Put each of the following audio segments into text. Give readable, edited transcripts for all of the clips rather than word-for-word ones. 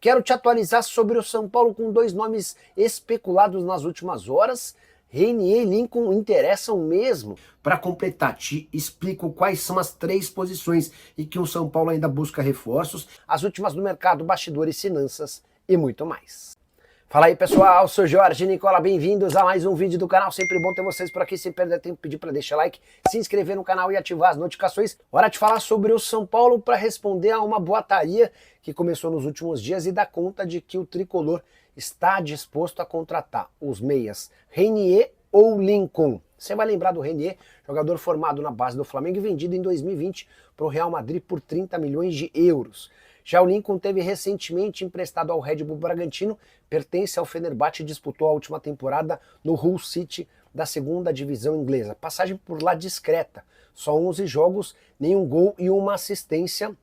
quero te atualizar sobre o São Paulo com dois nomes especulados nas últimas horas. Renier e Lincoln interessam mesmo. Para completar, te explico quais são as três posições em que o São Paulo ainda busca reforços, as últimas do mercado, bastidores, finanças e muito mais. Fala aí pessoal, sou Jorge Nicola, bem-vindos a mais um vídeo do canal, sempre bom ter vocês por aqui, sem perder tempo, pedir para deixar like, se inscrever no canal e ativar as notificações. Hora de falar sobre o São Paulo para responder a uma boataria que começou nos últimos dias e dá conta de que o tricolor está disposto a contratar os meias Renier ou Lincoln. Você vai lembrar do Renier, jogador formado na base do Flamengo e vendido em 2020 para o Real Madrid por 30 milhões de euros. Já o Lincoln teve recentemente emprestado ao Red Bull Bragantino, pertence ao Fenerbahçe e disputou a última temporada no Hull City da segunda divisão inglesa. Passagem por lá discreta, só 11 jogos, nenhum gol e uma assistência.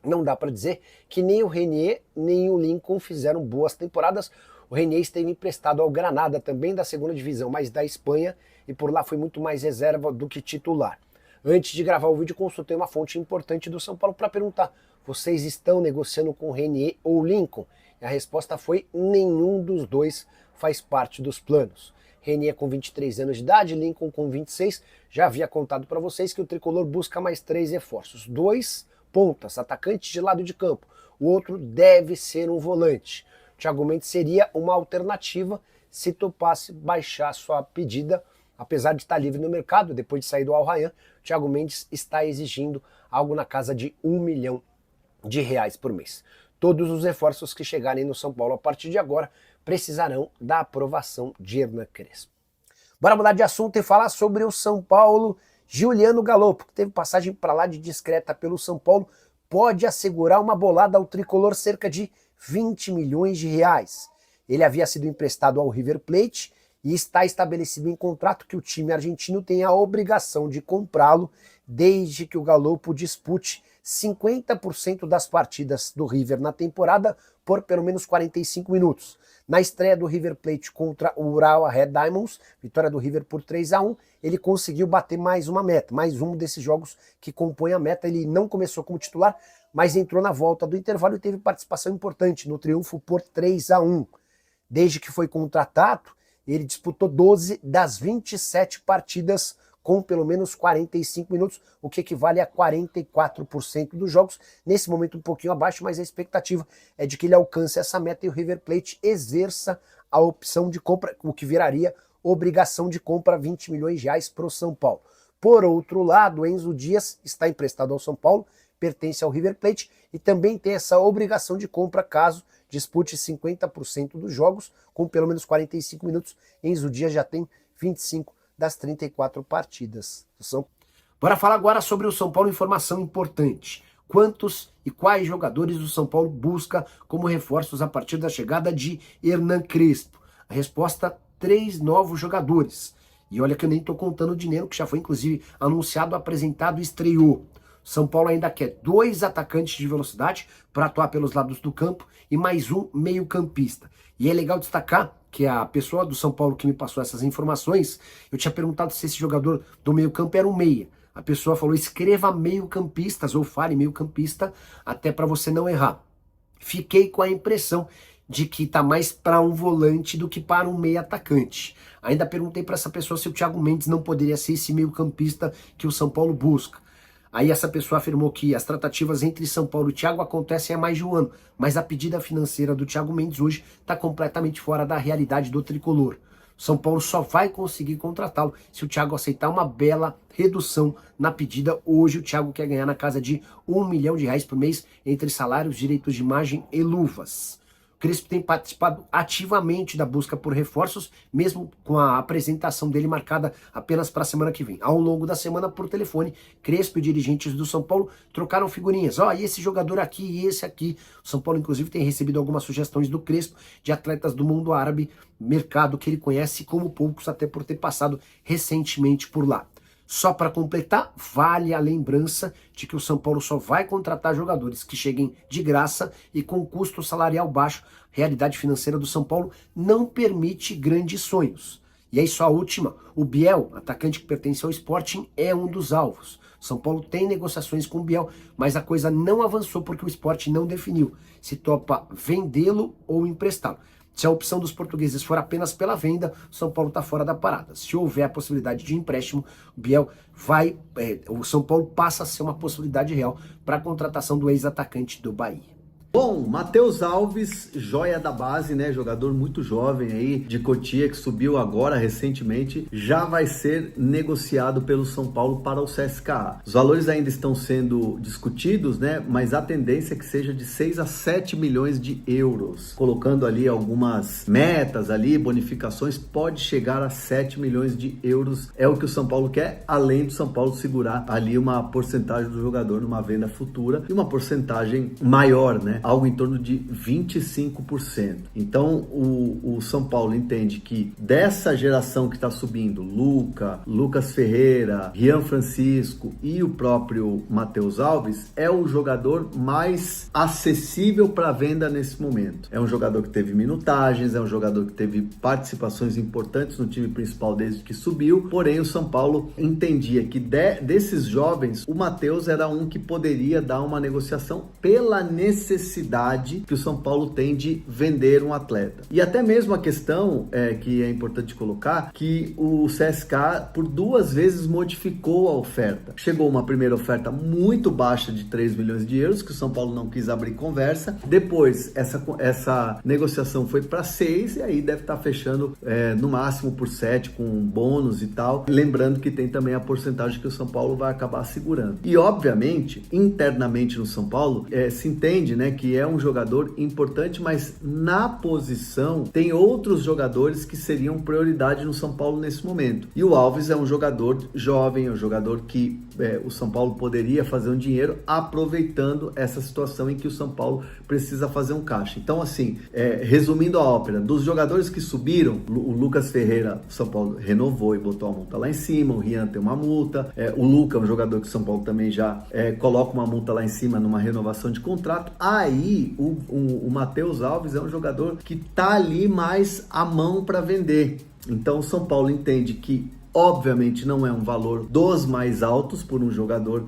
Não dá para dizer que nem o Renier nem o Lincoln fizeram boas temporadas. O Renier esteve emprestado ao Granada, também da segunda divisão, mas da Espanha, e por lá foi muito mais reserva do que titular. Antes de gravar o vídeo, consultei uma fonte importante do São Paulo para perguntar: vocês estão negociando com Renier ou Lincoln? E a resposta foi: nenhum dos dois faz parte dos planos. Renier com 23 anos de idade, Lincoln com 26. Já havia contado para vocês que o tricolor busca mais 3 reforços. 2 pontas, atacantes de lado de campo. O outro deve ser um volante. Thiago Mendes seria uma alternativa se topasse baixar sua pedida. Apesar de estar livre no mercado, depois de sair do Al Rayyan, Thiago Mendes está exigindo algo na casa de R$1 milhão por mês. Todos os reforços que chegarem no São Paulo a partir de agora precisarão da aprovação de Hernan Crespo. Bora mudar de assunto e falar sobre o São Paulo. Giuliano Galoppo, que teve passagem para lá de discreta pelo São Paulo, pode assegurar uma bolada ao tricolor cerca de R$20 milhões. Ele havia sido emprestado ao River Plate e está estabelecido em contrato que o time argentino tem a obrigação de comprá-lo desde que o Galoppo dispute 50% das partidas do River na temporada por pelo menos 45 minutos. Na estreia do River Plate contra o Urawa Red Diamonds, vitória do River por 3-1, ele conseguiu bater mais uma meta, mais um desses jogos que compõe a meta. Ele não começou como titular, mas entrou na volta do intervalo e teve participação importante no triunfo por 3-1. Desde que foi contratado, ele disputou 12 das 27 partidas com pelo menos 45 minutos, o que equivale a 44% dos jogos. Nesse momento um pouquinho abaixo, mas a expectativa é de que ele alcance essa meta e o River Plate exerça a opção de compra, o que viraria obrigação de compra, R$20 milhões para o São Paulo. Por outro lado, Enzo Dias está emprestado ao São Paulo, pertence ao River Plate e também tem essa obrigação de compra caso dispute 50% dos jogos com pelo menos 45 minutos. Enzo Dias já tem 25 das 34 partidas. Bora falar agora sobre o São Paulo, informação importante. Quantos e quais jogadores o São Paulo busca como reforços a partir da chegada de Hernan Crespo? A resposta: 3 novos jogadores. E olha que eu nem estou contando o dinheiro, que já foi inclusive anunciado, apresentado e estreou. São Paulo ainda quer 2 atacantes de velocidade para atuar pelos lados do campo e mais um meio-campista. E é legal destacar que a pessoa do São Paulo que me passou essas informações, eu tinha perguntado se esse jogador do meio-campo era um meia. A pessoa falou: escreva meio-campistas ou fale meio-campista, até para você não errar. Fiquei com a impressão de que tá mais para um volante do que para um meio-atacante. Ainda perguntei para essa pessoa se o Thiago Mendes não poderia ser esse meio-campista que o São Paulo busca. Aí essa pessoa afirmou que as tratativas entre São Paulo e Thiago acontecem há mais de um ano, mas a pedida financeira do Thiago Mendes hoje está completamente fora da realidade do tricolor. São Paulo só vai conseguir contratá-lo se o Thiago aceitar uma bela redução na pedida. Hoje o Thiago quer ganhar na casa de R$1 milhão por mês entre salários, direitos de imagem e luvas. Crespo tem participado ativamente da busca por reforços, mesmo com a apresentação dele marcada apenas para a semana que vem. Ao longo da semana, por telefone, Crespo e dirigentes do São Paulo trocaram figurinhas. E esse jogador aqui e esse aqui. O São Paulo, inclusive, tem recebido algumas sugestões do Crespo de atletas do mundo árabe, mercado que ele conhece como poucos, até por ter passado recentemente por lá. Só para completar, vale a lembrança de que o São Paulo só vai contratar jogadores que cheguem de graça e com custo salarial baixo. A realidade financeira do São Paulo não permite grandes sonhos. E aí só a última, o Biel, atacante que pertence ao Sporting, é um dos alvos. São Paulo tem negociações com o Biel, mas a coisa não avançou porque o Sporting não definiu se topa vendê-lo ou emprestá-lo. Se a opção dos portugueses for apenas pela venda, o São Paulo está fora da parada. Se houver a possibilidade de empréstimo, o Biel o São Paulo passa a ser uma possibilidade real para a contratação do ex-atacante do Bahia. Bom, Matheus Alves, joia da base, né? Jogador muito jovem aí de Cotia, que subiu agora recentemente, já vai ser negociado pelo São Paulo para o CSKA. Os valores ainda estão sendo discutidos, né? Mas a tendência é que seja de 6 a 7 milhões de euros. Colocando ali algumas metas ali, bonificações, pode chegar a 7 milhões de euros. É o que o São Paulo quer, além do São Paulo segurar ali uma porcentagem do jogador numa venda futura e uma porcentagem maior, né? Algo em torno de 25%. Então, o São Paulo entende que dessa geração que está subindo, Lucas Ferreira, Rian Francisco e o próprio Matheus Alves, é o jogador mais acessível para venda nesse momento. É um jogador que teve minutagens, é um jogador que teve participações importantes no time principal desde que subiu, porém o São Paulo entendia que desses jovens, o Matheus era um que poderia dar uma negociação pela necessidade que o São Paulo tem de vender um atleta. E até mesmo a questão que é importante colocar, que o CSKA por 2 vezes modificou a oferta. Chegou uma primeira oferta muito baixa de 3 milhões de euros, que o São Paulo não quis abrir conversa. Depois, essa negociação foi para 6 e aí deve estar fechando no máximo por 7, com bônus e tal. Lembrando que tem também a porcentagem que o São Paulo vai acabar segurando. E, obviamente, internamente no São Paulo, se entende, né, que é um jogador importante, mas na posição tem outros jogadores que seriam prioridade no São Paulo nesse momento. E o Alves é um jogador jovem, é um jogador que o São Paulo poderia fazer um dinheiro aproveitando essa situação em que o São Paulo precisa fazer um caixa. Então, assim, resumindo a ópera, dos jogadores que subiram, o Lucas Ferreira, o São Paulo renovou e botou a multa lá em cima, o Rian tem uma multa, o Luca é um jogador que o São Paulo também já coloca uma multa lá em cima numa renovação de contrato. Aí, o Matheus Alves é um jogador que tá ali mais à mão para vender. Então, o São Paulo entende que obviamente não é um valor dos mais altos por um jogador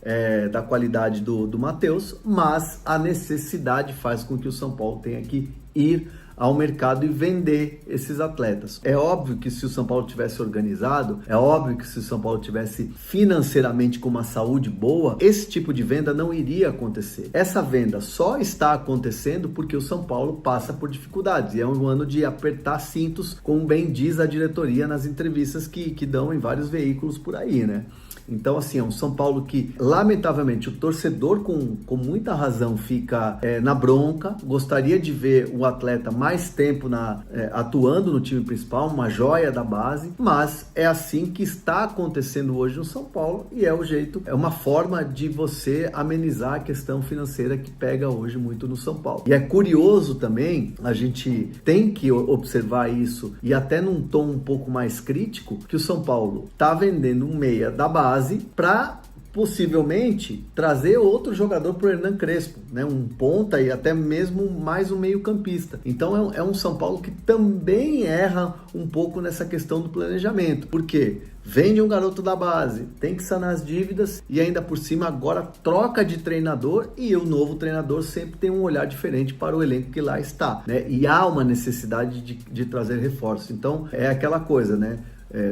da qualidade do Matheus, mas a necessidade faz com que o São Paulo tenha que ir ao mercado e vender esses atletas. É óbvio que se o São Paulo tivesse organizado, é óbvio que se o São Paulo tivesse financeiramente com uma saúde boa, esse tipo de venda não iria acontecer. Essa venda só está acontecendo porque o São Paulo passa por dificuldades e é um ano de apertar cintos, como bem diz a diretoria nas entrevistas que dão em vários veículos por aí, né? Então, assim, é um São Paulo que, lamentavelmente, o torcedor com muita razão fica na bronca, gostaria de ver o atleta mais tempo atuando no time principal, uma joia da base, mas é assim que está acontecendo hoje no São Paulo e é uma forma de você amenizar a questão financeira que pega hoje muito no São Paulo. E é curioso também, a gente tem que observar isso e até num tom um pouco mais crítico, que o São Paulo está vendendo um meia da base para possivelmente trazer outro jogador para o Hernan Crespo, né? Um ponta e até mesmo mais um meio-campista. Então é um São Paulo que também erra um pouco nessa questão do planejamento. Por quê? Vende um garoto da base, tem que sanar as dívidas e ainda por cima agora troca de treinador e o novo treinador sempre tem um olhar diferente para o elenco que lá está, né? E há uma necessidade de trazer reforço. Então é aquela coisa, né?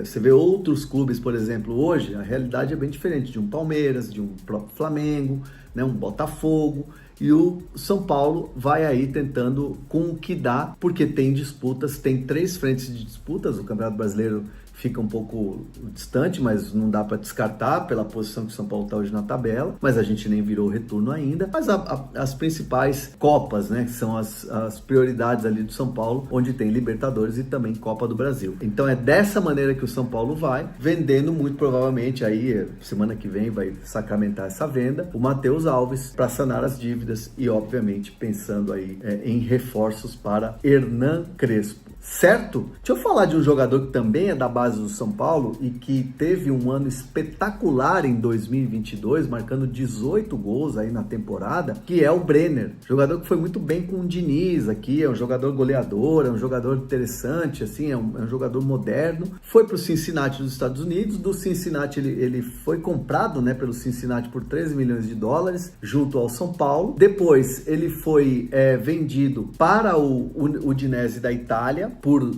Você vê outros clubes, por exemplo, hoje a realidade é bem diferente de um Palmeiras, de um próprio Flamengo, né, um Botafogo, e o São Paulo vai aí tentando com o que dá, porque tem disputas, tem 3 frentes de disputas, o Campeonato Brasileiro fica um pouco distante, mas não dá para descartar pela posição que o São Paulo está hoje na tabela, mas a gente nem virou retorno ainda. Mas as principais Copas, né, que são as prioridades ali do São Paulo, onde tem Libertadores e também Copa do Brasil. Então é dessa maneira que o São Paulo vai, vendendo muito provavelmente, aí semana que vem vai sacramentar essa venda, o Matheus Alves para sanar as dívidas e obviamente pensando aí em reforços para Hernan Crespo. certo? Deixa eu falar de um jogador que também é da base do São Paulo e que teve um ano espetacular em 2022, marcando 18 gols aí na temporada, que é o Brenner. Jogador que foi muito bem com o Diniz aqui, é um jogador goleador, é um jogador interessante, assim, é um jogador moderno. Foi pro Cincinnati dos Estados Unidos, do Cincinnati ele foi comprado, né, pelo Cincinnati por 13 milhões de dólares, junto ao São Paulo. Depois ele foi vendido para o Udinese da Itália por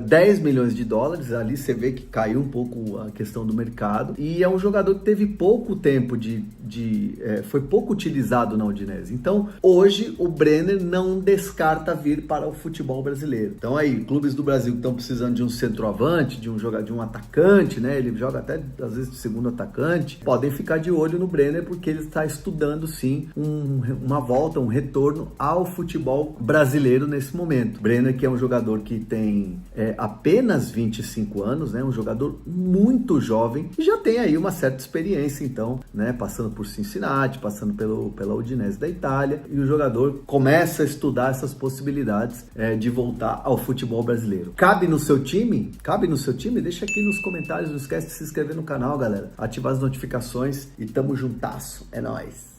10 milhões de dólares. Ali você vê que caiu um pouco a questão do mercado, e é um jogador que teve pouco tempo foi pouco utilizado na Udinese. Então hoje o Brenner não descarta vir para o futebol brasileiro. Então aí, clubes do Brasil que estão precisando de um centroavante, de um atacante, né, ele joga até às vezes de segundo atacante, podem ficar de olho no Brenner, porque ele está estudando sim uma volta, um retorno ao futebol brasileiro nesse momento. Brenner, que é um jogador que tem apenas 25 anos, né, um jogador muito jovem, e já tem aí uma certa experiência, então, né, passando por Cincinnati, passando pela Udinese da Itália, e o jogador começa a estudar essas possibilidades de voltar ao futebol brasileiro. Cabe no seu time? Cabe no seu time? Deixa aqui nos comentários, não esquece de se inscrever no canal, galera, ativar as notificações, e tamo juntasso, é nóis!